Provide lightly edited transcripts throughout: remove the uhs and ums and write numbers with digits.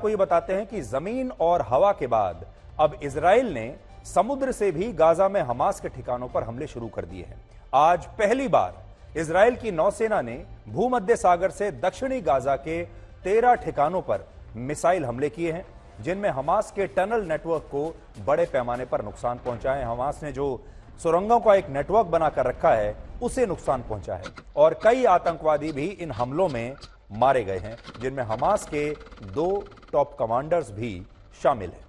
आपको ये बताते हैं कि जमीन और हवा के बाद अब इजराइल ने समुद्र से भी गाजा में हमास के ठिकानों पर हमले शुरू कर दिए हैं। आज पहली बार इजराइल की नौसेना ने भूमध्य सागर से दक्षिणी गाजा के 13 ठिकानों पर मिसाइल हमले किए हैं, जिनमें हमास के टनल नेटवर्क को बड़े पैमाने पर नुकसान पहुंचा है। हमास ने जो सुरंगों का एक नेटवर्क बनाकर रखा है उसे नुकसान पहुंचा है और कई आतंकवादी भी इन हमलों में मारे गए हैं, जिनमें हमास के 2 टॉप कमांडर्स भी शामिल हैं।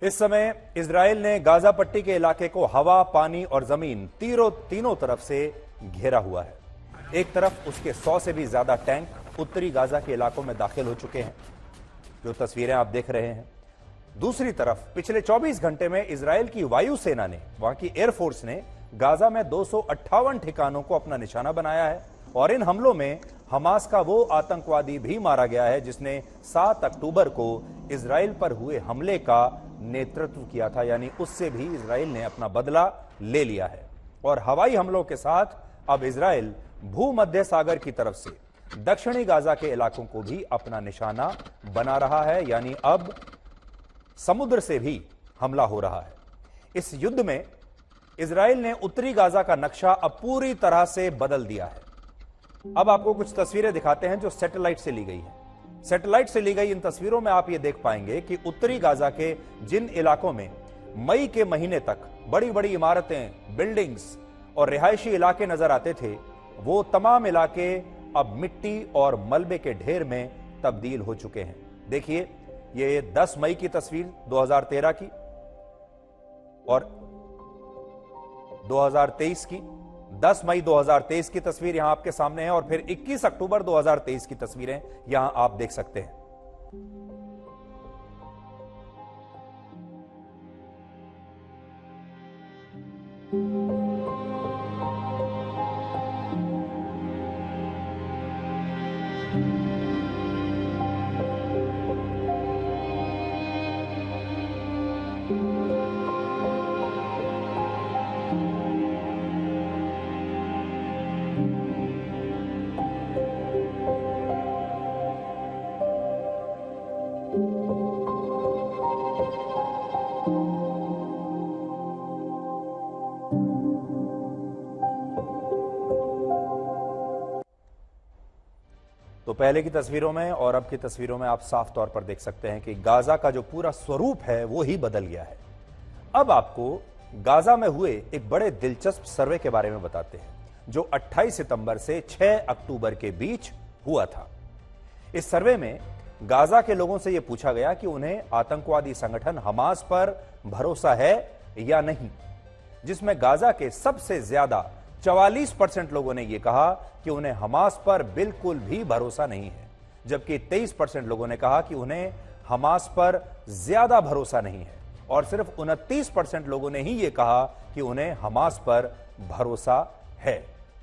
इस समय इजराइल ने गाजा पट्टी के इलाके को हवा, पानी और जमीन तीनों तरफ से घेरा हुआ है। एक तरफ उसके 100 से भी ज्यादा टैंक उत्तरी गाजा के इलाकों में दाखिल हो चुके हैं, जो तस्वीरें आप देख रहे हैं। दूसरी तरफ पिछले 24 घंटे में इजराइल की वायुसेना ने, वहां की एयरफोर्स ने गाजा में 258 ठिकानों को अपना निशाना बनाया है और इन हमलों में हमास का वो आतंकवादी भी मारा गया है जिसने 7 अक्टूबर को इजराइल पर हुए हमले का नेतृत्व किया था। यानी उससे भी इजराइल ने अपना बदला ले लिया है और हवाई हमलों के साथ अब इजराइल भूमध्य सागर की तरफ से दक्षिणी गाजा के इलाकों को भी अपना निशाना बना रहा है। यानी अब समुद्र से भी हमला हो रहा है। इस युद्ध में इजराइल ने उत्तरी गाजा का नक्शा अब पूरी तरह से बदल दिया है। अब आपको कुछ तस्वीरें दिखाते हैं जो सैटेलाइट से ली गई हैं। सैटेलाइट से ली गई इन तस्वीरों में आप ये देख पाएंगे कि उत्तरी गाजा के जिन इलाकों में मई के महीने तक बड़ी बड़ी इमारतें, बिल्डिंग्स और रिहायशी इलाके नजर आते थे, वो तमाम इलाके अब मिट्टी और मलबे के ढेर में तब्दील हो चुके हैं। देखिए, ये 10 मई की तस्वीर 2013 की और 2023 की, 10 मई 2023 की तस्वीर यहां आपके सामने है और फिर 21 अक्टूबर 2023 की तस्वीरें यहां आप देख सकते हैं। तो पहले की तस्वीरों में और अब की तस्वीरों में आप साफ तौर पर देख सकते हैं कि गाजा का जो पूरा स्वरूप है वो ही बदल गया है। अब आपको गाजा में हुए एक बड़े दिलचस्प सर्वे के बारे में बताते हैं, जो 28 सितंबर से 6 अक्टूबर के बीच हुआ था। इस सर्वे में गाजा के लोगों से यह पूछा गया कि उन्हें आतंकवादी संगठन हमास पर भरोसा है या नहीं, जिसमें गाजा के सबसे ज्यादा 44% लोगों ने यह कहा कि उन्हें हमास पर बिल्कुल भी भरोसा नहीं है, जबकि 23% लोगों ने कहा कि उन्हें हमास पर ज्यादा भरोसा नहीं है और सिर्फ 29% लोगों ने ही यह कहा कि उन्हें हमास पर भरोसा है।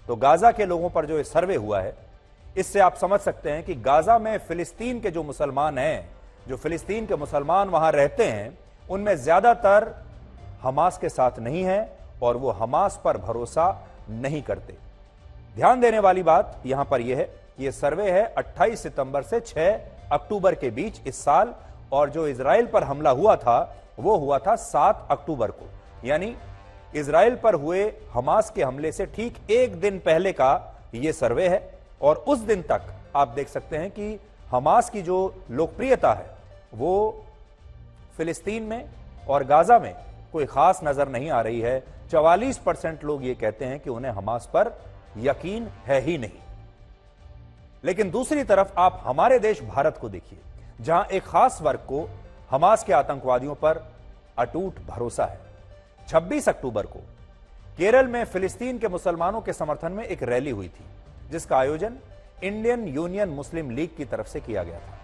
तो गाजा के लोगों पर जो सर्वे हुआ है, इससे आप समझ सकते हैं कि गाजा में फिलिस्तीन के जो मुसलमान हैं, जो फिलिस्तीन के मुसलमान वहां रहते हैं, उनमें ज्यादातर हमास के साथ नहीं है और वो हमास पर भरोसा नहीं करते। ध्यान देने वाली बात यहां पर यह है कि यह सर्वे है 28 सितंबर से 6 अक्टूबर के बीच इस साल, और जो इजराइल पर हमला हुआ था वो हुआ था 7 अक्टूबर को। यानी इजराइल पर हुए हमास के हमले से ठीक एक दिन पहले का यह सर्वे है और उस दिन तक आप देख सकते हैं कि हमास की जो लोकप्रियता है वो फिलिस्तीन में और गाजा में कोई खास नजर नहीं आ रही है। 44% लोग ये कहते हैं कि उन्हें हमास पर यकीन है ही नहीं। लेकिन दूसरी तरफ आप हमारे देश भारत को देखिए, जहां एक खास वर्ग को हमास के आतंकवादियों पर अटूट भरोसा है। 26 अक्टूबर को केरल में फिलिस्तीन के मुसलमानों के समर्थन में एक रैली हुई थी, जिसका आयोजन इंडियन यूनियन मुस्लिम लीग की तरफ से किया गया था।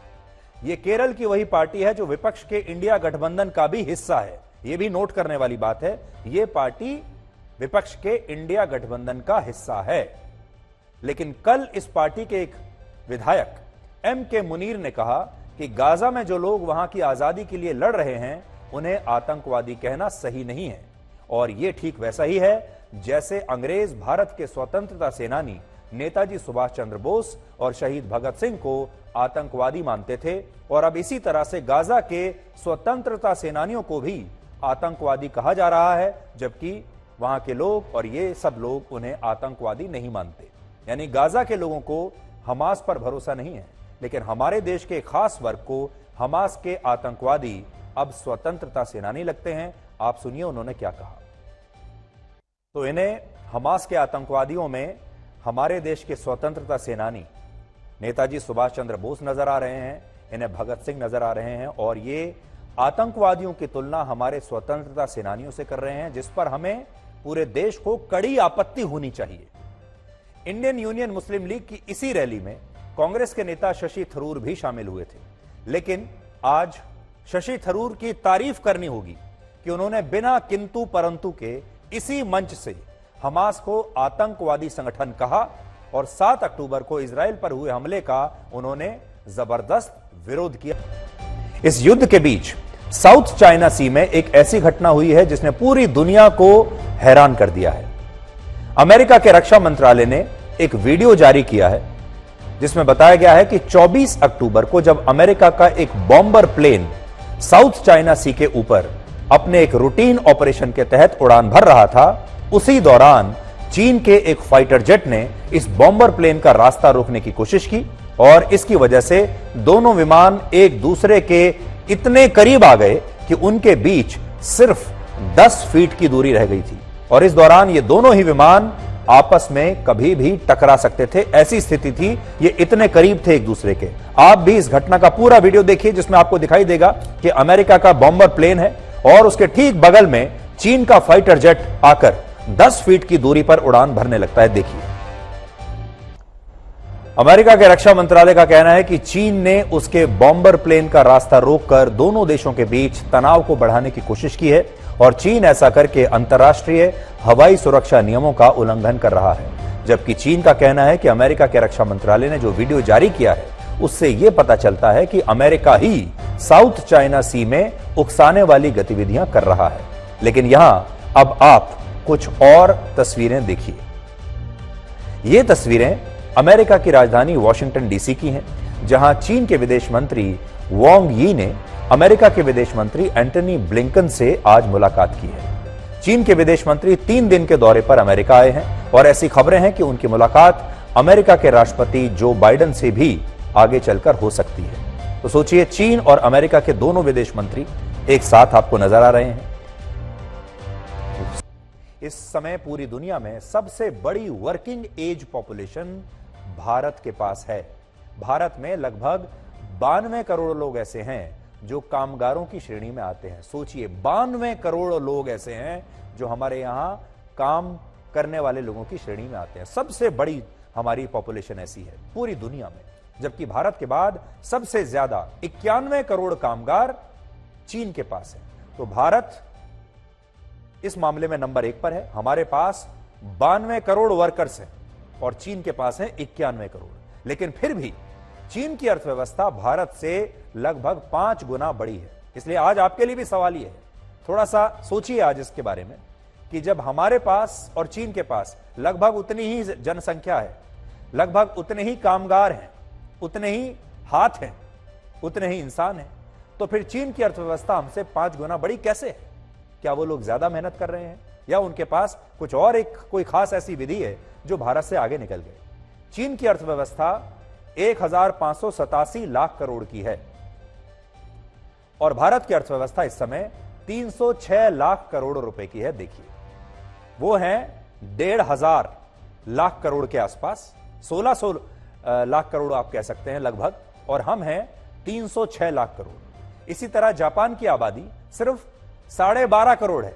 यह केरल की वही पार्टी है जो विपक्ष के इंडिया गठबंधन का भी हिस्सा है। यह भी नोट करने वाली बात है, यह पार्टी विपक्ष के इंडिया गठबंधन का हिस्सा है। लेकिन कल इस पार्टी के एक विधायक M.K. मुनीर ने कहा कि गाजा में जो लोग वहां की आजादी के लिए लड़ रहे हैं, उन्हें आतंकवादी कहना सही नहीं है। और यह ठीक वैसा ही है जैसे अंग्रेज भारत के स्वतंत्रता सेनानी नेताजी सुभाष चंद्र बोस और शहीद भगत सिंह को आतंकवादी मानते थे और अब इसी तरह से गाजा के स्वतंत्रता सेनानियों को भी आतंकवादी कहा जा रहा है, जबकि वहां के लोग और ये सब लोग उन्हें आतंकवादी नहीं मानते। यानी गाजा के लोगों को हमास पर भरोसा नहीं है, लेकिन हमारे देश के खास वर्ग को हमास के आतंकवादी अब स्वतंत्रता सेनानी लगते हैं। आप सुनिए उन्होंने क्या कहा। तो इन्हें हमास के आतंकवादियों में हमारे देश के स्वतंत्रता सेनानी नेताजी सुभाष चंद्र बोस नजर आ रहे हैं, इन्हें भगत सिंह नजर आ रहे हैं और ये आतंकवादियों की तुलना हमारे स्वतंत्रता सेनानियों से कर रहे हैं, जिस पर हमें पूरे देश को कड़ी आपत्ति होनी चाहिए। इंडियन यूनियन मुस्लिम लीग की इसी रैली में कांग्रेस के नेता शशि थरूर भी शामिल हुए थे, लेकिन आज शशि थरूर की तारीफ करनी होगी कि उन्होंने बिना किंतु परंतु के इसी मंच से हमास को आतंकवादी संगठन कहा और 7 अक्टूबर को इजराइल पर हुए हमले का उन्होंने जबरदस्त विरोध किया। इस युद्ध के बीच साउथ चाइना सी में एक ऐसी घटना हुई है जिसने पूरी दुनिया को हैरान कर दिया है। अमेरिका के रक्षा मंत्रालय ने एक वीडियो जारी किया है जिसमें बताया गया है कि 24 अक्टूबर को जब अमेरिका का एक बॉम्बर प्लेन साउथ चाइना सी के ऊपर अपने एक रूटीन ऑपरेशन के तहत उड़ान भर रहा था, उसी दौरान चीन के एक फाइटर जेट ने इस बॉम्बर प्लेन का रास्ता रोकने की कोशिश की और इसकी वजह से दोनों विमान एक दूसरे के इतने करीब आ गए कि उनके बीच सिर्फ 10 फीट की दूरी रह गई थी और इस दौरान ये दोनों ही विमान आपस में कभी भी टकरा सकते थे। ऐसी स्थिति थी, ये इतने करीब थे एक दूसरे के। आप भी इस घटना का पूरा वीडियो देखिए जिसमें आपको दिखाई देगा कि अमेरिका का बॉम्बर प्लेन है और उसके ठीक बगल में चीन का फाइटर जेट आकर 10 फीट की दूरी पर उड़ान भरने लगता है। देखिए, अमेरिका के रक्षा मंत्रालय का कहना है कि चीन ने उसके बॉम्बर प्लेन का रास्ता रोककर दोनों देशों के बीच तनाव को बढ़ाने की कोशिश की है और चीन ऐसा करके अंतर्राष्ट्रीय हवाई सुरक्षा नियमों का उल्लंघन कर रहा है, जबकि चीन का कहना है कि अमेरिका के रक्षा मंत्रालय ने जो वीडियो जारी किया है उससे यह पता चलता है कि अमेरिका ही साउथ चाइना सी में उकसाने वाली गतिविधियां कर रहा है। लेकिन यहां अब आप कुछ और तस्वीरें देखिए। ये तस्वीरें अमेरिका की राजधानी वॉशिंगटन डीसी की हैं, जहां चीन के विदेश मंत्री वांग यी ने अमेरिका के विदेश मंत्री एंटनी ब्लिंकन से आज मुलाकात की है। चीन के विदेश मंत्री 3 दिन के दौरे पर अमेरिका आए हैं और ऐसी खबरें हैं कि उनकी मुलाकात अमेरिका के राष्ट्रपति जो बाइडेन से भी आगे चलकर हो सकती है। तो सोचिए, चीन और अमेरिका के दोनों विदेश मंत्री एक साथ आपको नजर आ रहे हैं। इस समय पूरी दुनिया में सबसे बड़ी वर्किंग एज पॉपुलेशन भारत के पास है। भारत में लगभग 92 करोड़ लोग ऐसे हैं जो कामगारों की श्रेणी में आते हैं। सोचिए, 92 करोड़ लोग ऐसे हैं जो हमारे यहां काम करने वाले लोगों की श्रेणी में आते हैं। सबसे बड़ी हमारी पॉपुलेशन ऐसी है पूरी दुनिया में, जबकि भारत के बाद सबसे ज्यादा 91 करोड़ कामगार चीन के पास है। तो भारत इस मामले में नंबर 1 पर है। हमारे पास 92 करोड़ वर्कर्स हैं और चीन के पास है 91 करोड़। लेकिन फिर भी चीन की अर्थव्यवस्था भारत से लगभग 5 गुना बड़ी है। इसलिए आज आपके लिए भी सवाल यह है, थोड़ा सा सोचिए आज इसके बारे में कि जब हमारे पास और चीन के पास लगभग उतनी ही जनसंख्या है, लगभग उतने ही कामगार हैं, उतने ही हाथ हैं, उतने ही इंसान हैं, तो फिर चीन की अर्थव्यवस्था हमसे 5 गुना बड़ी कैसे है? क्या वो लोग ज्यादा मेहनत कर रहे हैं या उनके पास कुछ और कोई खास ऐसी विधि है जो भारत से आगे निकल गए? चीन की अर्थव्यवस्था 1587 लाख करोड़ की है और भारत की अर्थव्यवस्था इस समय 306 लाख करोड़ रुपए की है। देखिए, वो है 1,500 लाख करोड़ के आसपास, 1600 लाख करोड़ आप कह सकते हैं लगभग, और हम हैं 306 लाख करोड़। इसी तरह जापान की आबादी सिर्फ 12.5 करोड़ है,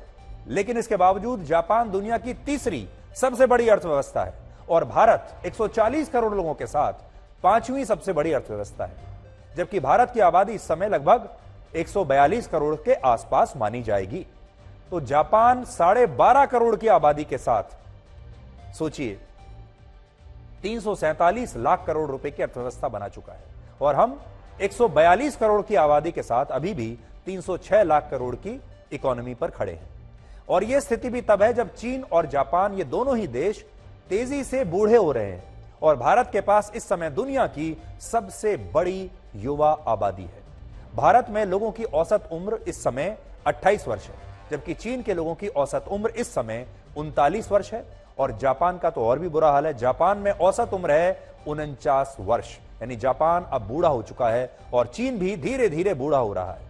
लेकिन इसके बावजूद जापान दुनिया की तीसरी सबसे बड़ी अर्थव्यवस्था है और भारत 140 करोड़ लोगों के साथ 5वीं सबसे बड़ी अर्थव्यवस्था है, जबकि भारत की आबादी इस समय लगभग 142 करोड़ के आसपास मानी जाएगी। तो जापान 12.5 करोड़ की आबादी के साथ सोचिए 347 लाख करोड़ रुपए की अर्थव्यवस्था बना चुका है और हम 142 करोड़ की आबादी के साथ अभी भी 306 लाख करोड़ की इकोनॉमी पर खड़े हैं। और यह स्थिति भी तब है जब चीन और जापान, ये दोनों ही देश तेजी से बूढ़े हो रहे हैं और भारत के पास इस समय दुनिया की सबसे बड़ी युवा आबादी है। भारत में लोगों की औसत उम्र इस समय 28 वर्ष है, जबकि चीन के लोगों की औसत उम्र इस समय 39 वर्ष है। और जापान का तो और भी बुरा हाल है। जापान में औसत उम्र है 49 वर्ष, यानी जापान अब बूढ़ा हो चुका है और चीन भी धीरे धीरे बूढ़ा हो रहा है।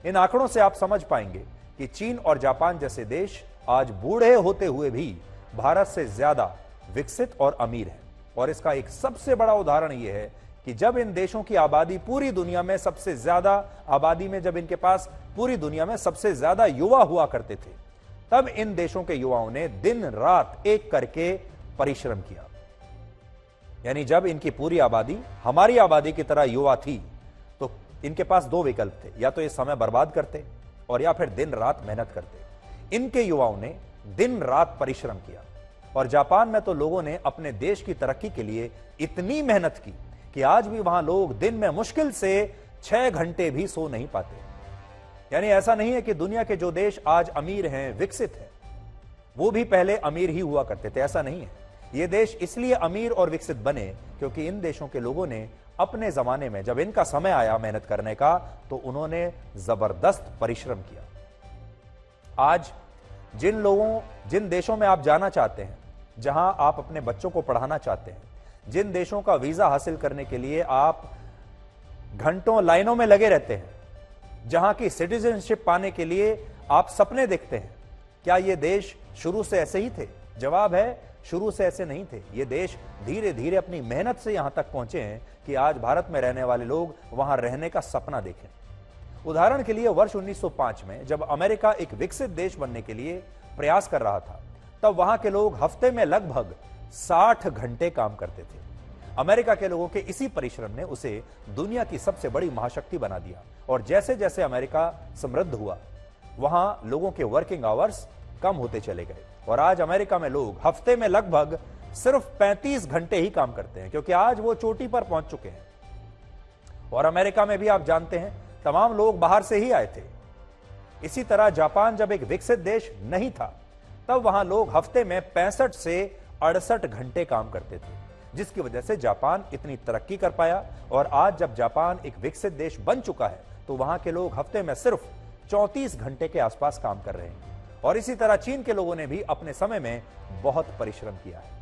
इन आंकड़ों से आप समझ पाएंगे कि चीन और जापान जैसे देश आज बूढ़े होते हुए भी भारत से ज्यादा विकसित और अमीर हैं। और इसका एक सबसे बड़ा उदाहरण यह है कि जब इन देशों की आबादी पूरी दुनिया में सबसे ज्यादा आबादी में, जब इनके पास पूरी दुनिया में सबसे ज्यादा युवा हुआ करते थे, तब इन देशों के युवाओं ने दिन रात एक करके परिश्रम किया। यानी जब इनकी पूरी आबादी हमारी आबादी की तरह युवा थी तो इनके पास दो विकल्प थे, या तो ये समय बर्बाद करते और या फिर दिन रात मेहनत करते। इनके युवाओं ने दिन रात परिश्रम किया। और जापान में तो लोगों ने अपने देश की तरक्की के लिए इतनी मेहनत की कि आज भी वहां लोग दिन में मुश्किल से 6 घंटे भी सो नहीं पाते। यानी ऐसा नहीं है कि दुनिया के जो देश आज अमीर हैं, विकसित हैं, वो भी पहले अमीर ही हुआ करते थे, ऐसा नहीं है। ये देश इसलिए अमीर और विकसित बने क्योंकि इन देशों के लोगों ने अपने जमाने में, जब इनका समय आया मेहनत करने का, तो उन्होंने जबरदस्त परिश्रम किया। आज जिन देशों में आप जाना चाहते हैं, जहां आप अपने बच्चों को पढ़ाना चाहते हैं, जिन देशों का वीजा हासिल करने के लिए आप घंटों लाइनों में लगे रहते हैं, जहां की सिटीजनशिप पाने के लिए आप सपने देखते हैं, क्या ये देश शुरू से ऐसे ही थे? जवाब है, शुरू से ऐसे नहीं थे। ये देश धीरे धीरे अपनी मेहनत से यहां तक पहुंचे हैं कि आज भारत में रहने वाले लोग वहां रहने का सपना देखें। उदाहरण के लिए वर्ष 1905 में जब अमेरिका एक विकसित देश बनने के लिए प्रयास कर रहा था, तब वहां के लोग हफ्ते में लगभग 60 घंटे काम करते थे। अमेरिका के लोगों के इसी परिश्रम ने उसे दुनिया की सबसे बड़ी महाशक्ति बना दिया। और जैसे जैसे अमेरिका समृद्ध हुआ, वहां लोगों के वर्किंग आवर्स कम होते चले गए और आज अमेरिका में लोग हफ्ते में लगभग सिर्फ 35 घंटे ही काम करते हैं, क्योंकि आज वो चोटी पर पहुंच चुके हैं। और अमेरिका में भी आप जानते हैं, तमाम लोग बाहर से ही आए थे। इसी तरह जापान जब एक विकसित देश नहीं था, तब वहां लोग हफ्ते में 65 से 68 घंटे काम करते थे, जिसकी वजह से जापान इतनी तरक्की कर पाया। और आज जब जापान एक विकसित देश बन चुका है, तो वहां के लोग हफ्ते में सिर्फ 34 घंटे के आसपास काम कर रहे हैं। और इसी तरह चीन के लोगों ने भी अपने समय में बहुत परिश्रम किया है।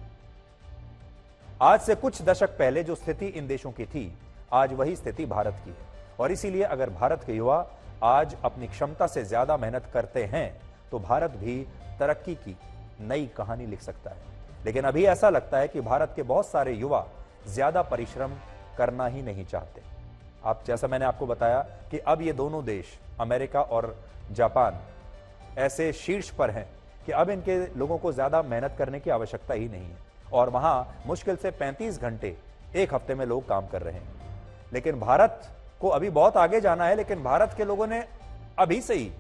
आज से कुछ दशक पहले जो स्थिति इन देशों की थी, आज वही स्थिति भारत की है। और इसीलिए अगर भारत के युवा आज अपनी क्षमता से ज्यादा मेहनत करते हैं, तो भारत भी तरक्की की नई कहानी लिख सकता है। लेकिन अभी ऐसा लगता है कि भारत के बहुत सारे युवा ज्यादा परिश्रम करना ही नहीं चाहते। आप जैसा मैंने आपको बताया कि अब ये दोनों देश, अमेरिका और जापान, ऐसे शीर्ष पर हैं कि अब इनके लोगों को ज्यादा मेहनत करने की आवश्यकता ही नहीं है। और वहां मुश्किल से 35 घंटे एक हफ्ते में लोग काम कर रहे हैं। लेकिन भारत को अभी बहुत आगे जाना है, लेकिन भारत के लोगों ने अभी से ही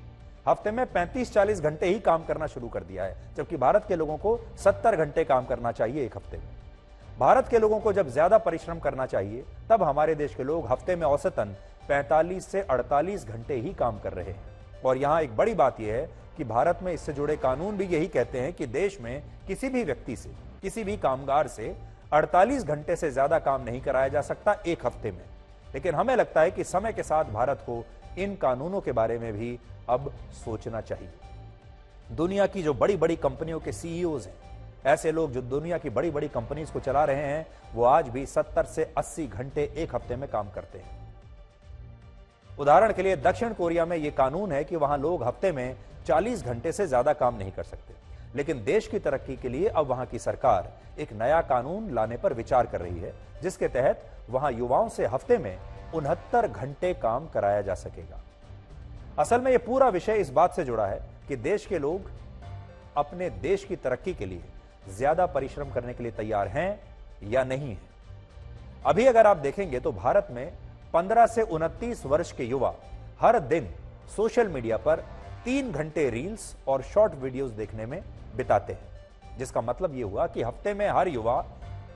हफ्ते में 35-40 घंटे ही काम करना शुरू कर दिया है, जबकि भारत के लोगों को 70 घंटे काम करना चाहिए एक हफ्ते में। भारत के लोगों को जब ज्यादा परिश्रम करना चाहिए, तब हमारे देश के लोग हफ्ते में औसतन 45 से 48 घंटे ही काम कर रहे हैं। और यहां एक बड़ी बात यह है कि भारत में इससे जुड़े कानून भी यही कहते हैं कि देश में किसी भी व्यक्ति से, किसी भी कामगार से 48 घंटे से ज्यादा काम नहीं कराया जा सकता एक हफ्ते में। लेकिन हमें लगता है कि समय के साथ भारत को इन कानूनों के बारे में भी अब सोचना चाहिए। दुनिया की जो बड़ी बड़ी कंपनियों के सीईओज हैं, ऐसे लोग जो दुनिया की बड़ी बड़ी कंपनीज को चला रहे हैं, वो आज भी 70 से 80 घंटे एक हफ्ते में काम करते हैं। उदाहरण के लिए दक्षिण कोरिया में यह कानून है कि वहां लोग हफ्ते में 40 घंटे से ज्यादा काम नहीं कर सकते। लेकिन देश की तरक्की के लिए अब वहां की सरकार एक नया कानून लाने पर विचार कर रही है, जिसके तहत वहां युवाओं से हफ्ते में 69 घंटे काम कराया जा सकेगा। असल में यह पूरा विषय इस बात से जुड़ा है कि देश के लोग अपने देश की तरक्की के लिए ज्यादा परिश्रम करने के लिए तैयार हैं या नहीं है। अभी अगर आप देखेंगे तो भारत में 15 से 29 वर्ष के युवा हर दिन सोशल मीडिया पर 3 घंटे रील्स और शॉर्ट वीडियोस देखने में बिताते हैं, जिसका मतलब यह हुआ कि हफ्ते में हर युवा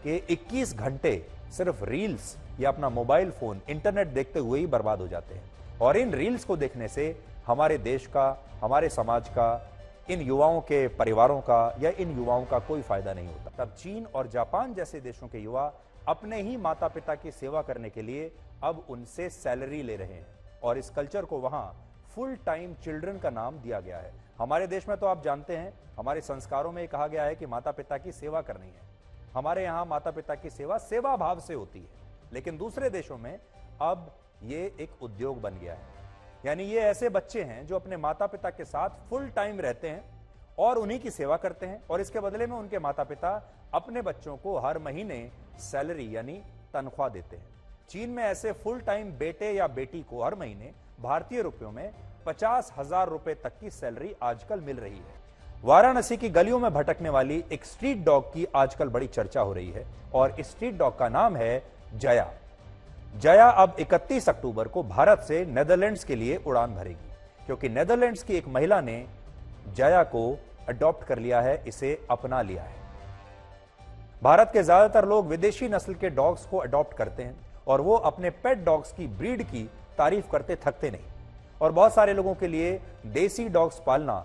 के 21 घंटे सिर्फ रील्स या अपना मोबाइल फोन, इंटरनेट देखते हुए ही बर्बाद हो जाते हैं। और इन रील्स को देखने से हमारे देश का, हमारे समाज का, इन युवाओं के परिवारों का या इन युवाओं का कोई फायदा नहीं होता। तब चीन और जापान जैसे देशों के युवा अपने ही माता पिता की सेवा करने के लिए अब उनसे सैलरी ले रहे हैं और इस कल्चर को वहां फुल टाइम चिल्ड्रन का नाम दिया गया है। हमारे देश में तो आप जानते हैं, हमारे संस्कारों में कहा गया है कि माता पिता की सेवा करनी है। हमारे यहां माता पिता की सेवा सेवा भाव से होती है, लेकिन दूसरे देशों में अब ये एक उद्योग बन गया है। यानी ये ऐसे बच्चे हैं जो अपने माता पिता के साथ फुल टाइम रहते हैं और उन्हीं की सेवा करते हैं और इसके बदले में उनके माता पिता अपने बच्चों को हर महीने सैलरी यानी तनख्वाह देते हैं। चीन में ऐसे फुल टाइम बेटे या बेटी को हर महीने भारतीय रुपयों में 50,000 रुपए तक की सैलरी आजकल मिल रही है। वाराणसी की गलियों में भटकने वाली एक स्ट्रीट डॉग की आजकल बड़ी चर्चा हो रही है और इस स्ट्रीट डॉग का नाम है जया। जया अब 31 अक्टूबर को भारत से नेदरलैंड्स के लिए उड़ान भरेगी, क्योंकि नेदरलैंड्स की एक महिला ने जया को अडॉप्ट कर लिया है, इसे अपना लिया है। भारत के ज्यादातर लोग विदेशी नस्ल के डॉग्स को अडॉप्ट करते हैं और वो अपने पेट डॉग्स की ब्रीड की तारीफ करते थकते नहीं। और बहुत सारे लोगों के लिए देसी डॉग्स पालना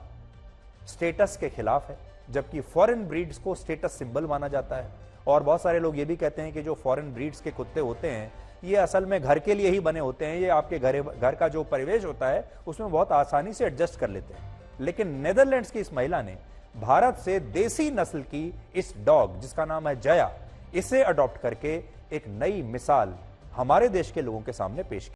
स्टेटस के खिलाफ है, जबकि फॉरेन ब्रीड्स को स्टेटस सिंबल माना जाता है। और बहुत सारे लोग ये भी कहते हैं कि जो फॉरेन ब्रीड्स के कुत्ते होते हैं ये असल में घर के लिए ही बने होते हैं, ये आपके घर का जो परिवेश होता है उसमें बहुत आसानी से एडजस्ट कर लेते हैं। लेकिन नेदरलैंड्स की इस महिला ने भारत से देसी नस्ल की इस डॉग जिसका नाम है जया, इसे अडॉप्ट करके एक नई मिसाल हमारे देश के लोगों के सामने पेश की।